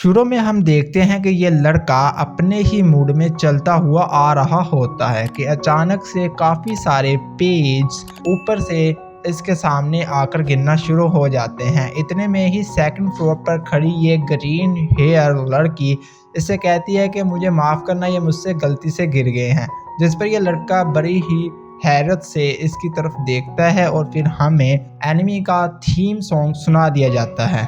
शुरू में हम देखते हैं कि ये लड़का अपने ही मूड में चलता हुआ आ रहा होता है कि अचानक से काफ़ी सारे पेज ऊपर से इसके सामने आकर गिरना शुरू हो जाते हैं। इतने में ही सेकंड फ्लोर पर खड़ी ये ग्रीन हेयर लड़की इससे कहती है कि मुझे माफ़ करना, ये मुझसे गलती से गिर गए हैं। जिस पर यह लड़का बड़ी ही हैरत से इसकी तरफ देखता है और फिर हमें एनिमी का थीम सॉन्ग सुना दिया जाता है।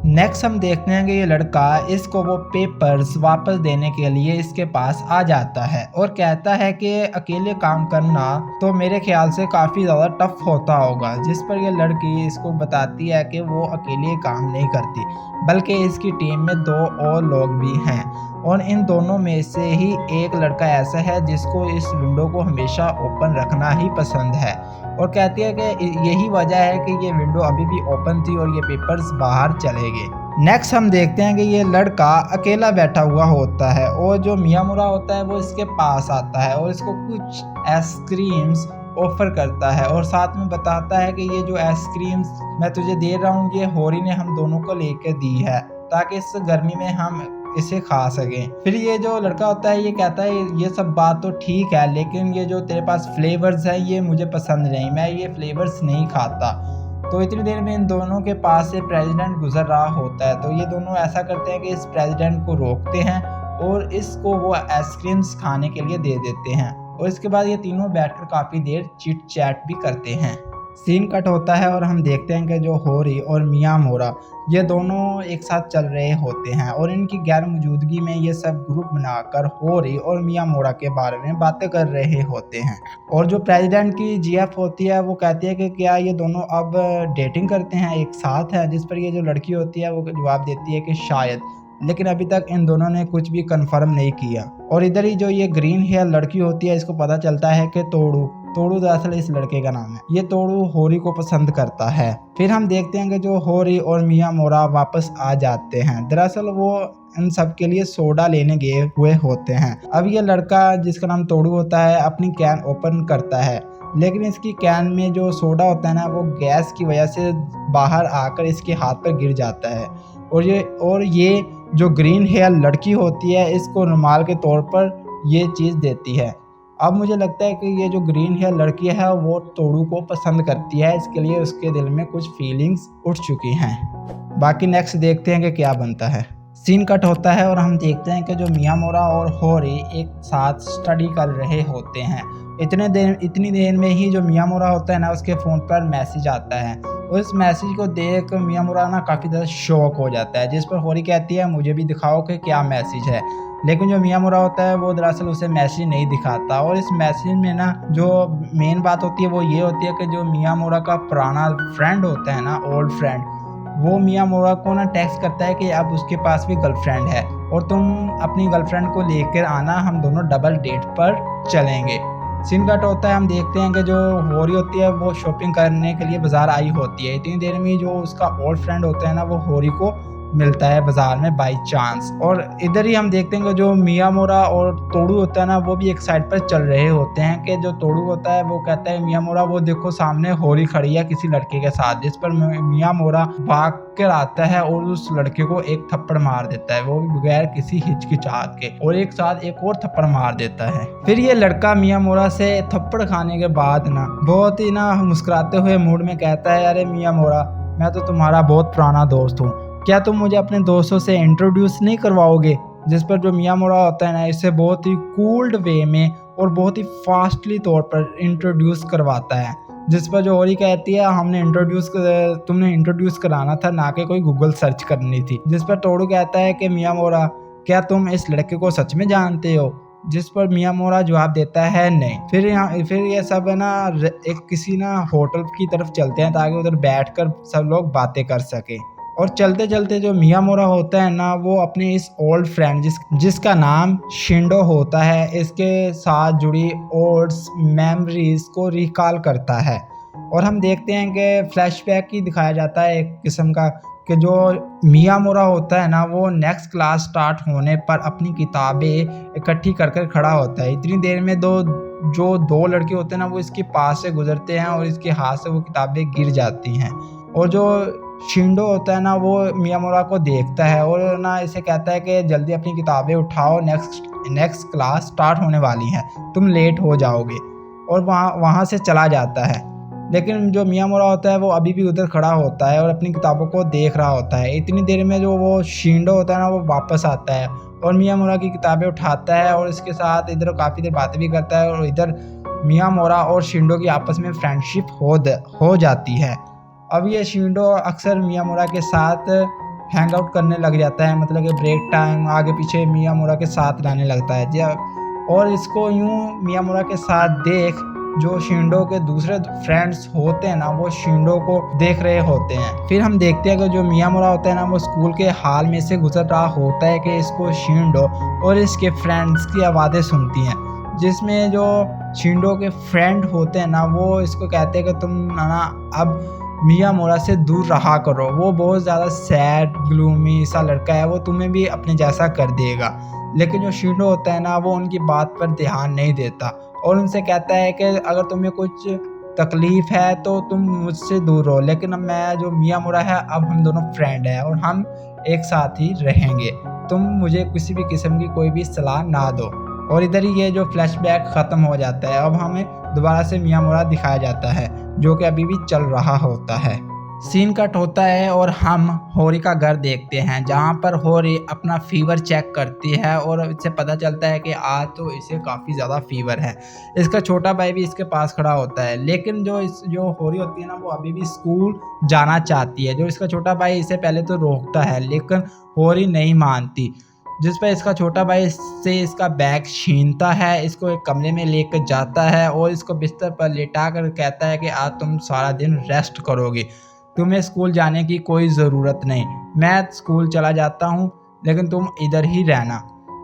नेक्स्ट हम देखते हैं कि ये लड़का इसको वो पेपर्स वापस देने के लिए इसके पास आ जाता है और कहता है कि अकेले काम करना तो मेरे ख्याल से काफ़ी ज़्यादा टफ होता होगा। जिस पर ये लड़की इसको बताती है कि वो अकेले काम नहीं करती बल्कि इसकी टीम में 2 और लोग भी हैं और इन दोनों में से ही एक लड़का ऐसा है जिसको इस विंडो को हमेशा ओपन रखना ही पसंद है और कहती है कि यही वजह है कि ये विंडो अभी भी ओपन थी और ये पेपर्स बाहर चले गए। नेक्स्ट हम देखते हैं कि ये लड़का अकेला बैठा हुआ होता है और जो मियामुरा होता है वो इसके पास आता है और इसको कुछ आइसक्रीम्स ऑफर करता है और साथ में बताता है कि ये जो आइसक्रीम्स मैं तुझे दे रहा हूँ ये होरी ने हम दोनों को लेकर दी है ताकि इस गर्मी में हम इसे खा सकें। फिर ये जो लड़का होता है ये कहता है ये सब बात तो ठीक है लेकिन ये जो तेरे पास फ्लेवर्स हैं ये मुझे पसंद नहीं, मैं ये फ्लेवर्स नहीं खाता। तो इतनी देर में इन दोनों के पास से प्रेसिडेंट गुजर रहा होता है तो ये दोनों ऐसा करते हैं कि इस प्रेसिडेंट को रोकते हैं और इसको वो आइसक्रीम्स खाने के लिए दे देते हैं और इसके बाद ये तीनों बैठकर काफ़ी देर चिट चैट भी करते हैं। सीन कट होता है और हम देखते हैं कि जो होरी और मियामोरा ये दोनों एक साथ चल रहे होते हैं और इनकी गैर मौजूदगी में ये सब ग्रुप बनाकर होरी और मियामोरा के बारे में बातें कर रहे होते हैं। और जो प्रेसिडेंट की जीएफ होती है वो कहती है कि क्या ये दोनों अब डेटिंग करते हैं, एक साथ है। जिस पर ये जो लड़की होती है वो जवाब देती है कि शायद, लेकिन अभी तक इन दोनों ने कुछ भी कंफर्म नहीं किया। और इधर ही जो ये ग्रीन हेयर लड़की होती है इसको पता चलता है कि तोड़ू दरअसल इस लड़के का नाम है, ये तोड़ू होरी को पसंद करता है। फिर हम देखते हैं कि जो होरी और मियामोरा वापस आ जाते हैं। दरअसल वो इन सब के लिए सोडा लेने गए हुए होते हैं। अब ये लड़का जिसका नाम तोड़ू होता है अपनी कैन ओपन करता है लेकिन इसकी कैन में जो सोडा होता है ना वो गैस की वजह से बाहर आकर इसके हाथ पर गिर जाता है और ये जो ग्रीन हेयर लड़की होती है इसको रुमाल के तौर पर ये चीज़ देती है। अब मुझे लगता है कि ये जो ग्रीन हेयर लड़की है वो तोड़ू को पसंद करती है, इसके लिए उसके दिल में कुछ फीलिंग्स उठ चुकी हैं। बाकी नेक्स्ट देखते हैं कि क्या बनता है। सीन कट होता है और हम देखते हैं कि जो मियामोरा और होरी एक साथ स्टडी कर रहे होते हैं। इतनी देर में ही जो मियामोरा होता है ना उसके फ़ोन पर मैसेज आता है। उस मैसेज को देख मियामोरा ना काफ़ी ज़्यादा शॉक हो जाता है। जिस पर होरी कहती है मुझे भी दिखाओ कि क्या मैसेज है। लेकिन जो मियामोरा होता है वो दरअसल उसे मैसेज नहीं दिखाता और इस मैसेज में ना जो मेन बात होती है वो ये होती है कि जो मियामोरा का पुराना फ्रेंड होता है ना, ओल्ड फ्रेंड, वो मियामोरा को ना टेक्स्ट करता है कि अब उसके पास भी गर्लफ्रेंड है और तुम अपनी गर्लफ्रेंड को लेकर आना, हम दोनों डबल डेट पर चलेंगे। सीन कट होता है, हम देखते हैं कि जो होरी होती है वो शॉपिंग करने के लिए बाज़ार आई होती है। इतनी देर में जो उसका ओल्ड फ्रेंड होता है ना वो होरी को मिलता है बाजार में बाई चांस। और इधर ही हम देखते हैं कि जो मियामोरा और तोड़ू होता है ना वो भी एक साइड पर चल रहे होते हैं कि जो तोड़ू होता है वो कहता है मियामोरा वो देखो सामने होरी खड़ी है किसी लड़के के साथ। जिस पर मियामोरा भाग कर आता है और उस लड़के को एक थप्पड़ मार देता है, वो भी बगैर किसी हिचकिचाहट के, और एक साथ एक और थप्पड़ मार देता है। फिर ये लड़का मियामोरा से थप्पड़ खाने के बाद ना बहुत ही ना मुस्कुराते हुए मूड में कहता है अरे मियामोरा, मैं तो तुम्हारा बहुत पुराना दोस्त हूँ, क्या तुम मुझे अपने दोस्तों से इंट्रोड्यूस नहीं करवाओगे। जिस पर जो मियामोरा होता है ना इसे बहुत ही कूल्ड वे में और बहुत ही फास्टली तौर पर इंट्रोड्यूस करवाता है। जिस पर जो होरी कहती है तुमने इंट्रोड्यूस कराना था, ना कि कोई गूगल सर्च करनी थी। जिस पर तोड़ू कहता है कि मियामोरा क्या तुम इस लड़के को सच में जानते हो। जिस पर मियामोरा जवाब देता है नहीं। फिर ये सब है ना एक किसी ना होटल की तरफ चलते हैं ताकि उधर बैठकर सब लोग बातें कर सके। और चलते चलते जो मियामोरा होता है ना वो अपने इस ओल्ड फ्रेंड जिसका नाम शिंडो होता है इसके साथ जुड़ी ओल्ड मेमोरीज को रिकॉल करता है। और हम देखते हैं कि फ्लैशबैक ही दिखाया जाता है एक किस्म का कि जो मियामोरा होता है ना वो नेक्स्ट क्लास स्टार्ट होने पर अपनी किताबें इकट्ठी कर खड़ा होता है। इतनी देर में दो जो 2 लड़के होते हैं ना वो इसके पास से गुजरते हैं और इसके हाथ से वो किताबें गिर जाती हैं। और जो शिंडो होता है ना वो मियामुरा को देखता है और ना इसे कहता है कि जल्दी अपनी किताबें उठाओ, नेक्स्ट क्लास स्टार्ट होने वाली है, तुम लेट हो जाओगे। और वहाँ से चला जाता है। लेकिन जो मियामुरा होता है वो अभी भी उधर खड़ा होता है और अपनी किताबों को देख रहा होता है। इतनी देर में जो वो शिंडो होता है ना वो वापस आता है और मियामुरा की किताबें उठाता है और इसके साथ इधर काफ़ी देर बातें भी करता है। और इधर मियामुरा और शिंडो की आपस में फ्रेंडशिप हो जाती है। अब ये शिंडो अक्सर मियामुरा के साथ हैंग आउट करने लग जाता है, मतलब कि ब्रेक टाइम आगे पीछे मियामुरा के साथ रहने लगता है। और इसको यूँ मियामुरा के साथ देख जो शिंडो के दूसरे फ्रेंड्स होते हैं ना वो शिंडो को देख रहे होते हैं। फिर हम देखते हैं कि जो मियामुरा होता है ना वो स्कूल के हाल में से गुजर रहा होता है कि इसको शिंडो और इसके फ्रेंड्स की आवाज़ें सुनती हैं, जिसमें जो शिंडो के फ्रेंड होते हैं ना वो इसको कहते हैं कि तुम ना अब मियामुरा से दूर रहा करो, वो बहुत ज़्यादा सैड ग्लूमी सा लड़का है, वो तुम्हें भी अपने जैसा कर देगा। लेकिन जो शिंडो होता है ना वो उनकी बात पर ध्यान नहीं देता और उनसे कहता है कि अगर तुम्हें कुछ तकलीफ़ है तो तुम मुझसे दूर रहो, लेकिन अब मैं जो मियामुरा है अब हम दोनों फ्रेंड हैं और हम एक साथ ही रहेंगे, तुम मुझे किसी भी किस्म की कोई भी सलाह ना दो। और इधर ही ये जो फ्लैशबैक ख़त्म हो जाता है। अब हमें दोबारा से मियामुरा दिखाया जाता है जो कि अभी भी चल रहा होता है। सीन कट होता है और हम होरी का घर देखते हैं जहाँ पर होरी अपना फीवर चेक करती है और इससे पता चलता है कि आज तो इसे काफ़ी ज़्यादा फीवर है। इसका छोटा भाई भी इसके पास खड़ा होता है, लेकिन जो होरी होती है ना वो अभी भी स्कूल जाना चाहती है। जो इसका छोटा भाई इसे पहले तो रोकता है लेकिन होरी नहीं मानती, जिस पर इसका छोटा भाई इससे इसका बैग छीनता है, इसको एक कमरे में लेकर जाता है और इसको बिस्तर पर लेटा कर कहता है कि आज तुम सारा दिन रेस्ट करोगे, तुम्हें स्कूल जाने की कोई ज़रूरत नहीं, मैं स्कूल चला जाता हूँ लेकिन तुम इधर ही रहना।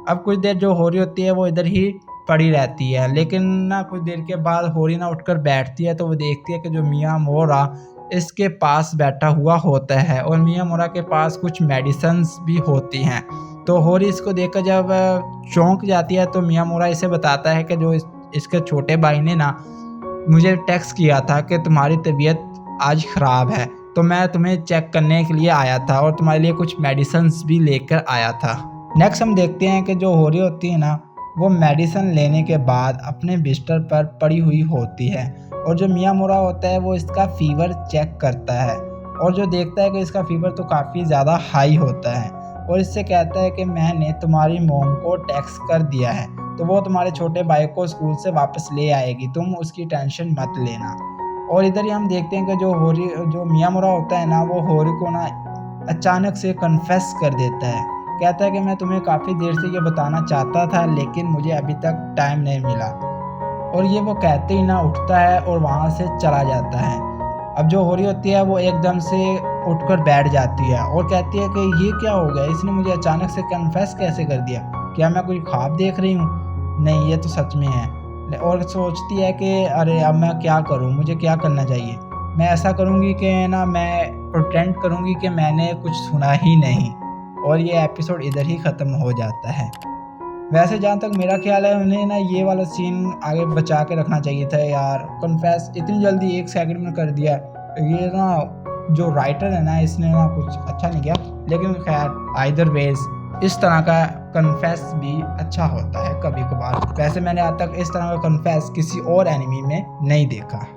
अब कुछ देर जो होरी होती है वो इधर ही पड़ी रहती है, लेकिन ना कुछ देर के बाद होरी ना उठकर बैठती है तो वो देखती है कि जो मियामुरा इसके पास बैठा हुआ होता है और मियामुरा के पास कुछ मेडिसिन्स भी होती हैं। तो होरी इसको देखकर जब चौंक जाती है तो मियामुरा इसे बताता है कि जो इसके छोटे भाई ने ना मुझे टेक्स्ट किया था कि तुम्हारी तबीयत आज ख़राब है, तो मैं तुम्हें चेक करने के लिए आया था और तुम्हारे लिए कुछ मेडिसिन्स भी लेकर आया था। नेक्स्ट हम देखते हैं कि जो होरी होती है ना वो मेडिसिन लेने के बाद अपने बिस्तर पर पड़ी हुई होती है और जो मियामुरा होता है वो इसका फ़ीवर चेक करता है और जो देखता है कि इसका फ़ीवर तो काफ़ी ज़्यादा हाई होता है और इससे कहता है कि मैंने तुम्हारी मॉम को टेक्स्ट कर दिया है तो वो तुम्हारे छोटे भाई को स्कूल से वापस ले आएगी, तुम उसकी टेंशन मत लेना। और इधर ही हम देखते हैं कि जो मियामुरा होता है ना वो होरी को ना अचानक से कन्फेस कर देता है, कहता है कि मैं तुम्हें काफ़ी देर से ये बताना चाहता था लेकिन मुझे अभी तक टाइम नहीं मिला। और ये वो कहते ही ना उठता है और वहाँ से चला जाता है। अब जो होरी होती है वो एकदम से उठकर बैठ जाती है और कहती है कि ये क्या हो गया, इसने मुझे अचानक से कन्फेस कैसे कर दिया, क्या मैं कोई ख्वाब देख रही हूँ? नहीं, ये तो सच में है। और सोचती है कि अरे अब मैं क्या करूँ, मुझे क्या करना चाहिए। मैं ऐसा करूँगी कि ना मैं प्रिटेंड करूँगी कि मैंने कुछ सुना ही नहीं। और ये एपिसोड इधर ही ख़त्म हो जाता है। वैसे जहाँ तक मेरा ख्याल है उन्हें ना ये वाला सीन आगे बचा के रखना चाहिए था यार। कन्फेस इतनी जल्दी 1 सेकंड में कर दिया, ये ना जो राइटर है ना इसने ना कुछ अच्छा नहीं किया। लेकिन खैर आइदर वेज इस तरह का कन्फेस भी अच्छा होता है कभी कभार। वैसे मैंने आज तक इस तरह का कन्फेस किसी और एनिमी में नहीं देखा।